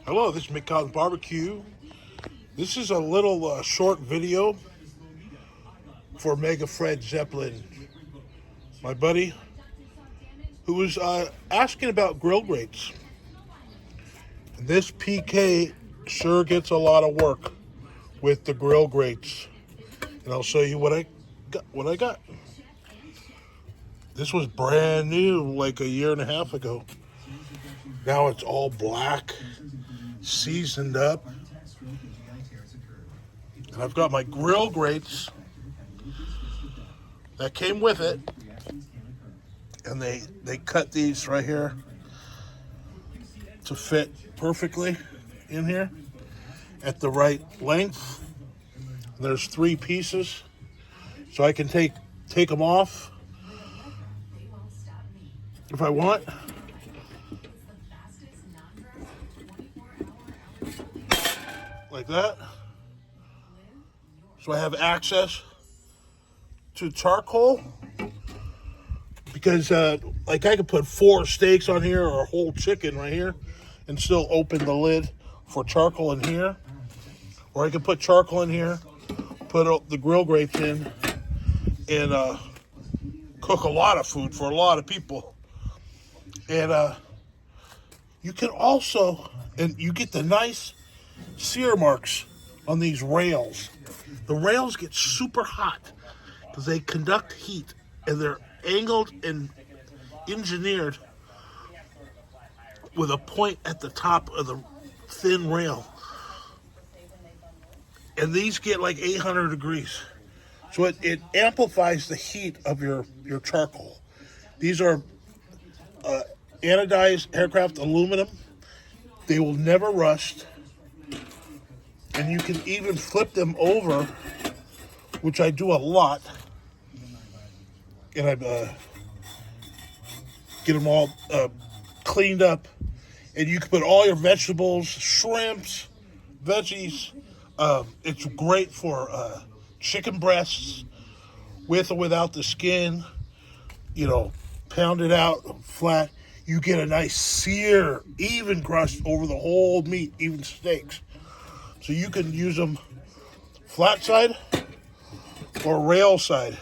Hello, this is McConn's Barbecue. This is a little short video for Mega Fred Zeppelin, my buddy, who was asking about grill grates. And this PK sure gets a lot of work with the grill grates, and I'll show you what I got. This was brand new like a year and a half ago. Now it's all black, seasoned up. And I've got my grill grates that came with it. And they cut these right here to fit perfectly in here at the right length. And there's 3 pieces. So I can take them off if I want. Like that. So I have access to charcoal. Because like I could put 4 steaks on here or a whole chicken right here and still open the lid for charcoal in here. Or I could put charcoal in here, put the grill grates in, and cook a lot of food for a lot of people. And you can also, and you get the nice sear marks on these rails. The rails get super hot because they conduct heat, and they're angled and engineered with a point at the top of the thin rail. And these get like 800 degrees. So it amplifies the heat of your charcoal. These are anodized aircraft aluminum. They will never rust. And you can even flip them over, which I do a lot. And I get them all cleaned up. And you can put all your vegetables, shrimps, veggies. It's great for chicken breasts, with or without the skin. You know, pound it out flat. You get a nice sear, even crust over the whole meat, even steaks. So you can use them flat side or rail side.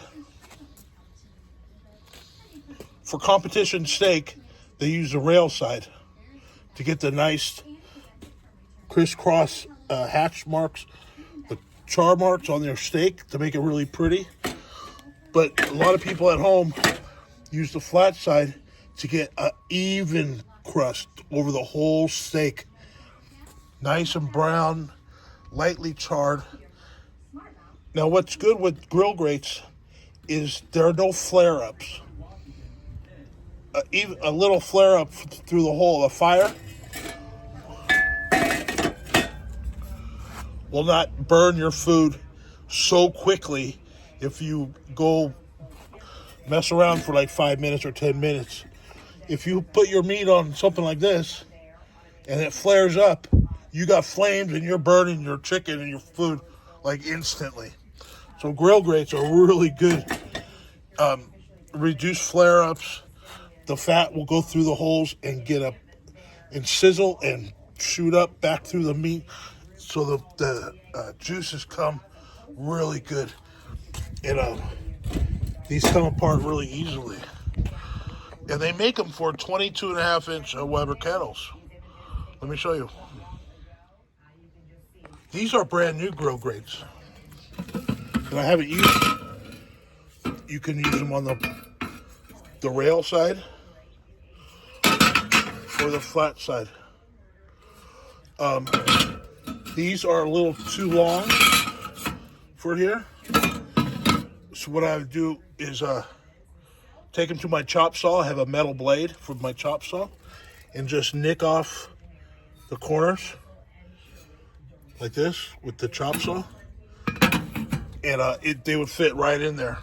For competition steak, they use the rail side to get the nice crisscross hatch marks, the char marks on their steak to make it really pretty. But a lot of people at home use the flat side to get an even crust over the whole steak. Nice and brown, lightly charred. Now what's good with grill grates is there are no flare-ups. Even a little flare-up through the hole of fire will not burn your food so quickly if you go mess around for like 5 minutes or 10 minutes. If you put your meat on something like this and it flares up, you got flames and you're burning your chicken and your food like instantly. So grill grates are really good. Reduce flare-ups. The fat will go through the holes and get up and sizzle and shoot up back through the meat, so the juices come really good. And these come apart really easily. And they make them for 22.5-inch Weber kettles. Let me show you. These are brand new grill grates. And I haven't used them. You can use them on the rail side or the flat side. These are a little too long for here. So what I would do is take them to my chop saw. I have a metal blade for my chop saw, and just nick off the corners like this with the chop saw, and they would fit right in there.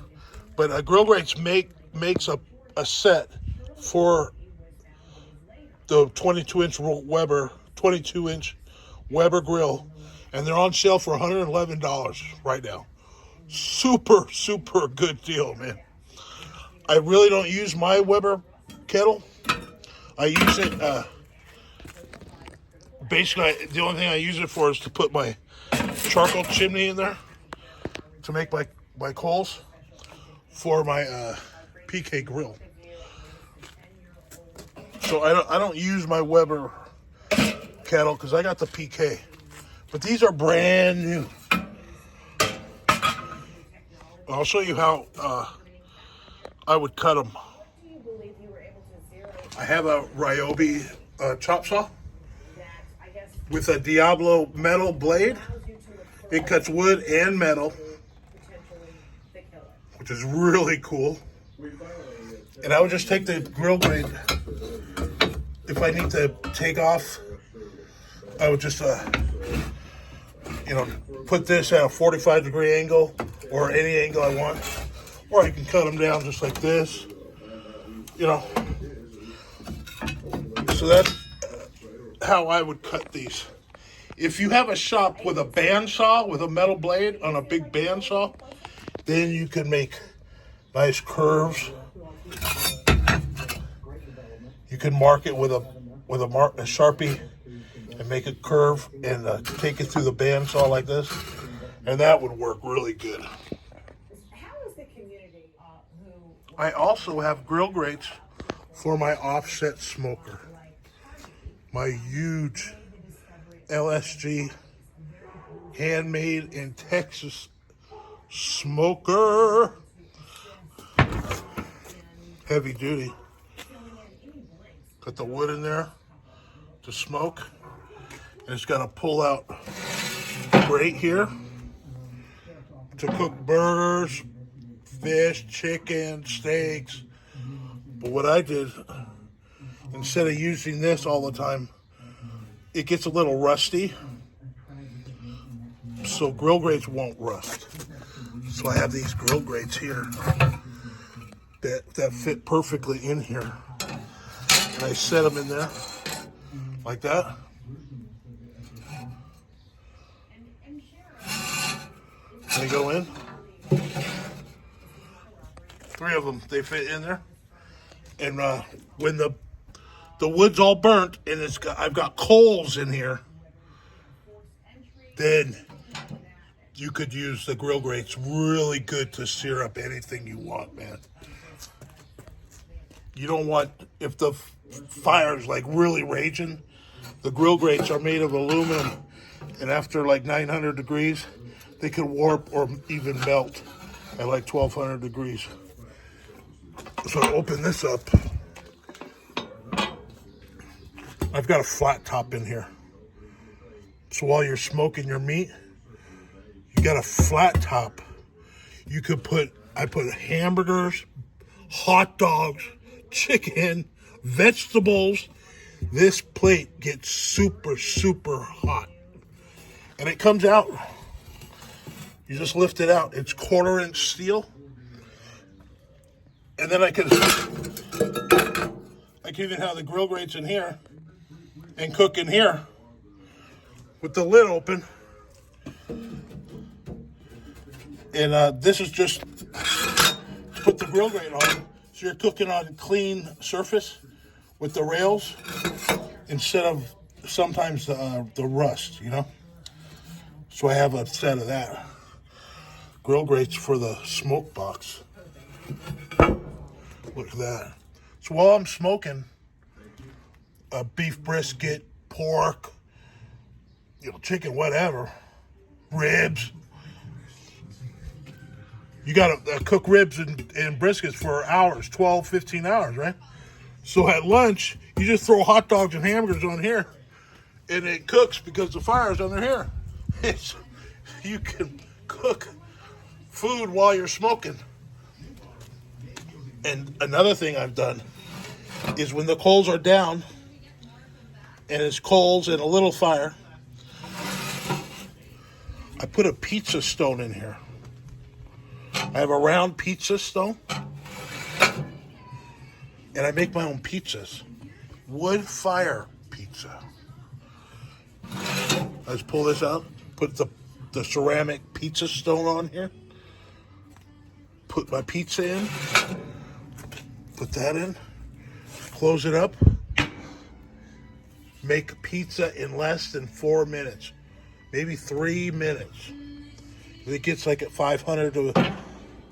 But GrillGrates makes a set for the 22-inch Weber grill, and they're on sale for $111 right now. Super, super good deal, man. I really don't use my Weber kettle. I use it basically, the only thing I use it for is to put my charcoal chimney in there to make my coals for my PK grill. So I don't use my Weber kettle because I got the PK. But these are brand new. I'll show you how I would cut them. I have a Ryobi chop saw with a Diablo metal blade. It cuts wood and metal, which is really cool. And I would just take the grill grate. If I need to take off, I would just, put this at a 45-degree angle or any angle I want. Or I can cut them down just like this, So that's how I would cut these. If you have a shop with a bandsaw, with a metal blade on a big bandsaw, then you can make nice curves. You can mark it with a Sharpie and make it curve and take it through the bandsaw like this, and that would work really good. I also have grill grates for my offset smoker. My huge LSG handmade in Texas smoker. Heavy duty. Got the wood in there to smoke. And it's got a pull out grate here to cook burgers, fish, chicken, steaks. But what I did, instead of using this all the time, it gets a little rusty. So grill grates won't rust. So I have these grill grates here that fit perfectly in here. And I set them in there like that. They go in. 3 of them, they fit in there. And when the wood's all burnt and I've got coals in here, then you could use the grill grates really good to sear up anything you want, man. You don't want, if the fire's like really raging, the grill grates are made of aluminum, and after like 900 degrees, they can warp or even melt at like 1200 degrees. So to open this up, I've got a flat top in here. So while you're smoking your meat, you got a flat top. You could I put hamburgers, hot dogs, chicken, vegetables. This plate gets super, super hot. And it comes out, you just lift it out. It's 1/4-inch steel. And then I can even have the grill grates in here and cook in here with the lid open. And this is just put the grill grate on, so you're cooking on a clean surface with the rails instead of sometimes the rust, So I have a set of that. Grill grates for the smoke box. Look at that. So while I'm smoking a beef brisket, pork, chicken, whatever, ribs. You got to cook ribs and briskets for hours, 12, 15 hours, right? So at lunch, you just throw hot dogs and hamburgers on here, and it cooks because the fire's under here. You can cook food while you're smoking. And another thing I've done is when the coals are down, and it's coals and a little fire, I put a pizza stone in here. I have a round pizza stone, and I make my own pizzas. Wood fire pizza. I just pull this out, put the ceramic pizza stone on here, put my pizza in, put that in, close it up, make pizza in less than 4 minutes, maybe 3 minutes. It gets like at 500 to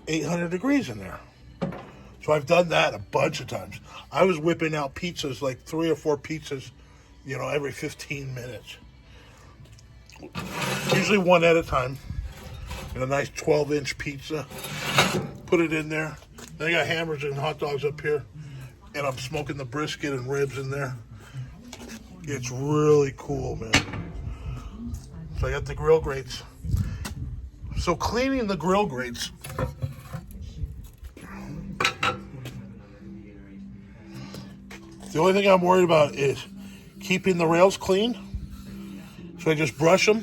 800 degrees in there. So I've done that a bunch of times. I was whipping out pizzas, like 3 or 4 pizzas, every 15 minutes. Usually one at a time. And a nice 12-inch pizza. Put it in there. Then I got hammers and hot dogs up here. And I'm smoking the brisket and ribs in there. It's really cool, man. So I got the grill grates. So cleaning the grill grates. The only thing I'm worried about is keeping the rails clean. So I just brush them.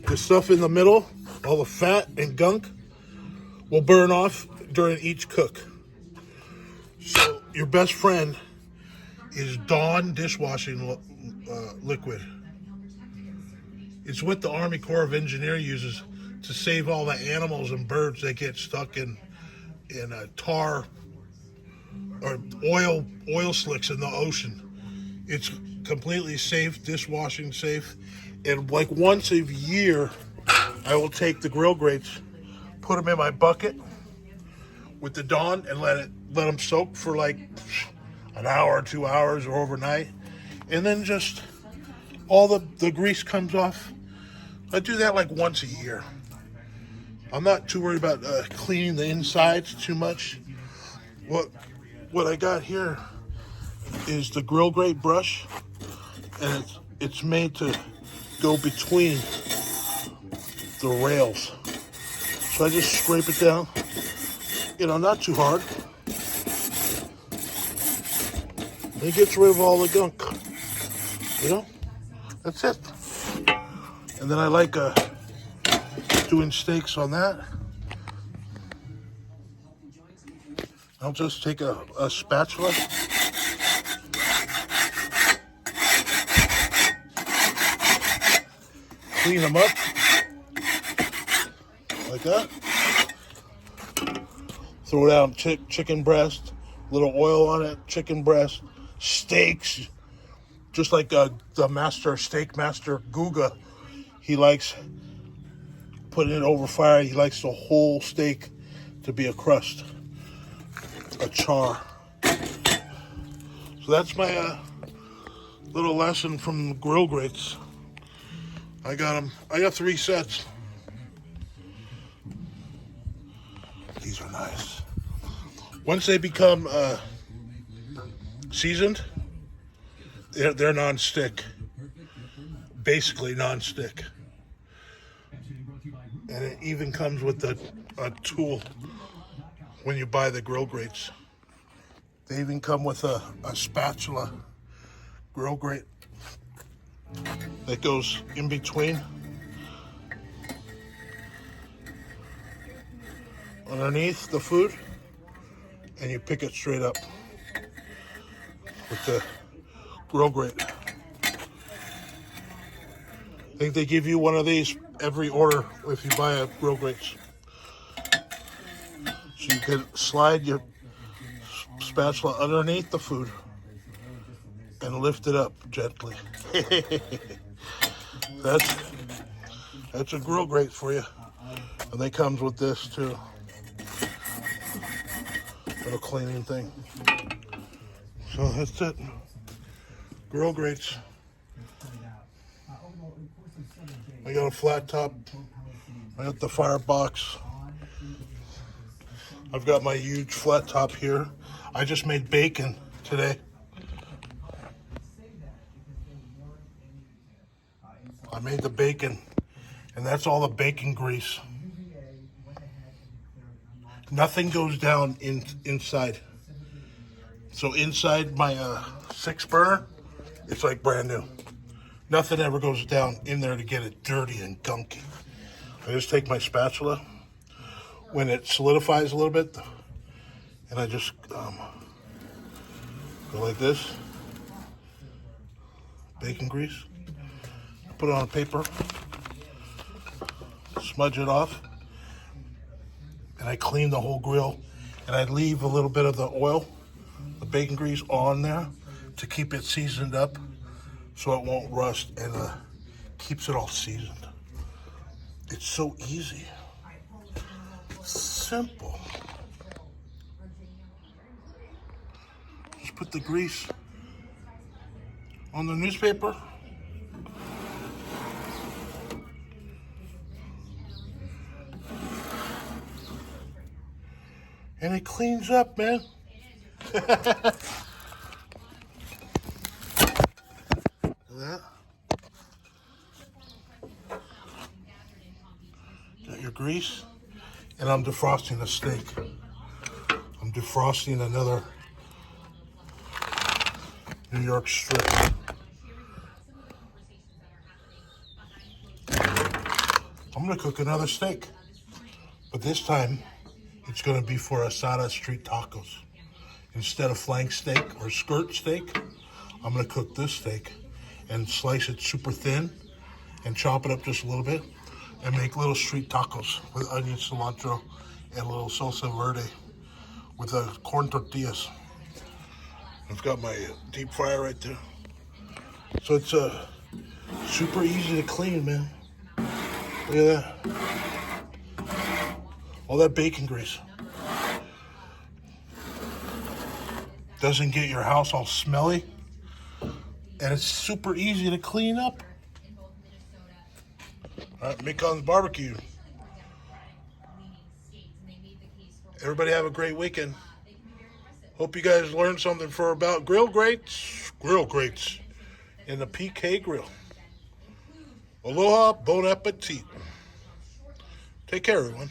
The stuff in the middle, all the fat and gunk, will burn off during each cook. So your best friend is Dawn dishwashing liquid. It's what the Army Corps of Engineers uses to save all the animals and birds that get stuck in tar or oil slicks in the ocean. It's completely safe, dishwashing safe. And like once a year, I will take the grill grates, put them in my bucket with the Dawn, and let them soak for like an hour or 2 hours or overnight, and then just all the grease comes off. I do that like once a year. I'm not too worried about cleaning the insides too much. What I got here is the grill grate brush, and it's made to go between the rails. So I just scrape it down, not too hard. It gets rid of all the gunk. That's it. And then I like doing steaks on that. I'll just take a spatula. Clean them up. Like that. Throw down chicken breast, little oil on it, chicken breast, steaks. Just like the steak master Guga, he likes putting it over fire. He likes the whole steak to be a crust, a char. So that's my little lesson from grill grates. I got them. I got 3 sets. These are nice. Once they become seasoned, they're non-stick. Basically non-stick. And it even comes with a tool when you buy the grill grates. They even come with a spatula grill grate that goes in between. Underneath the food, and you pick it straight up with the grill grate. I think they give you one of these every order if you buy a grill grates. So you can slide your spatula underneath the food and lift it up gently. That's a grill grate for you. And they comes with this too. Little cleaning thing. So that's it. Grill grates. I got a flat top. I got the firebox. I've got my huge flat top here. I just made bacon today. I made the bacon, and that's all the bacon grease. Nothing goes down inside. So inside my 6 burner, it's like brand new. Nothing ever goes down in there to get it dirty and gunky. I just take my spatula when it solidifies a little bit, and I just go like this. Bacon grease. Put it on a paper. Smudge it off. And I clean the whole grill, and I leave a little bit of the oil, the bacon grease on there to keep it seasoned up so it won't rust, and keeps it all seasoned. It's so easy. Simple. Just put the grease on the newspaper. And it cleans up, man. That. Got your grease. And I'm defrosting a steak. I'm defrosting another New York strip. I'm gonna cook another steak, but this time it's gonna be for asada street tacos. Instead of flank steak or skirt steak, I'm gonna cook this steak and slice it super thin and chop it up just a little bit and make little street tacos with onion, cilantro, and a little salsa verde with corn tortillas. I've got my deep fryer right there. So it's super easy to clean, man. Look at that. All that bacon grease. Doesn't get your house all smelly. And it's super easy to clean up. All right, Mikon's barbecue. Everybody have a great weekend. Hope you guys learned something about GrillGrates in the PK grill. Aloha, bon appetit. Take care, everyone.